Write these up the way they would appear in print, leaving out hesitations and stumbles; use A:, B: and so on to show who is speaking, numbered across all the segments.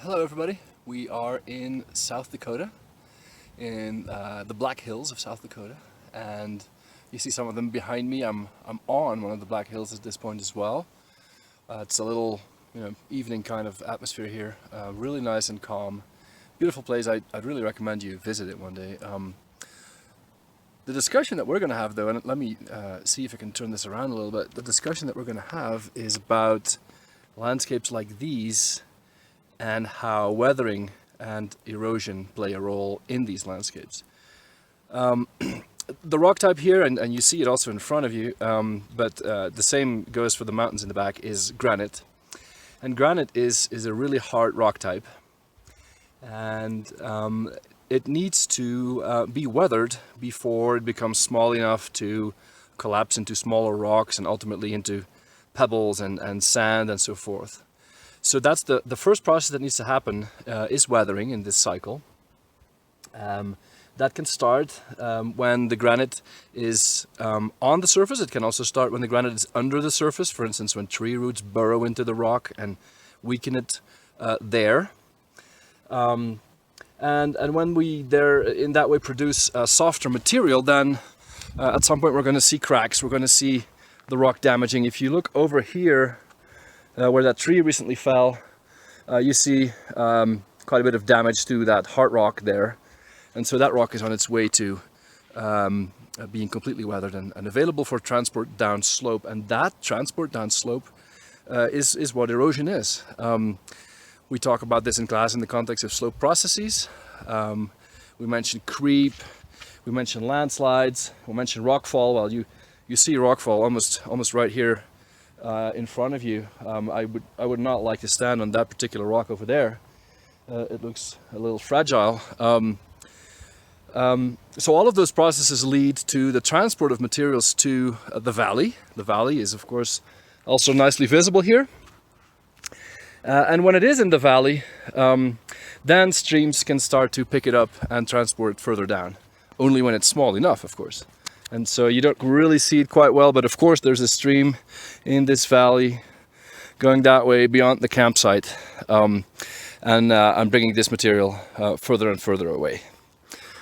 A: Hello everybody, we are in South Dakota, in the Black Hills of South Dakota, and you see some of them behind me. I'm on one of the Black Hills at this point as well. It's a little evening kind of atmosphere here, really nice and calm, beautiful place. I'd really recommend you visit it one day. The discussion that we're going to have though, and let me see if I can turn this around a little bit, the discussion that we're going to have is about landscapes like these and how weathering and erosion play a role in these landscapes. The rock type here, and you see it also in front of you, but the same goes for the mountains in the back, is granite. And granite is a really hard rock type, and it needs to be weathered before it becomes small enough to collapse into smaller rocks and ultimately into pebbles and sand and so forth. So that's the first process that needs to happen, is weathering in this cycle. That can start when the granite is on the surface. It can also start when the granite is under the surface. For instance, when tree roots burrow into the rock and weaken it there. And when we in that way produce a softer material, then at some point we're going to see cracks. We're going to see the rock damaging. If you look over here, where that tree recently fell, you see quite a bit of damage to that hard rock there, and so that rock is on its way to being completely weathered and available for transport down slope. And that transport down slope is what erosion is. We talk about this in class in the context of slope processes. We mentioned creep, we mentioned landslides, we mentioned rockfall. Well, you see rockfall almost right here in front of you. I would not like to stand on that particular rock over there. It looks a little fragile. So all of those processes lead to the transport of materials to the valley. The valley is, of course, also nicely visible here. And when it is in the valley, then streams can start to pick it up and transport it further down. Only when it's small enough, of course. And so you don't really see it quite well, but of course there's a stream in this valley going that way beyond the campsite, and bringing this material further and further away.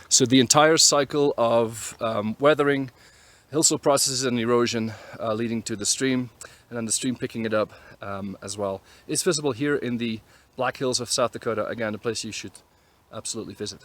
A: So the entire cycle of weathering, hillslope processes and erosion leading to the stream, and then the stream picking it up as well, is visible here in the Black Hills of South Dakota. Again, a place you should absolutely visit.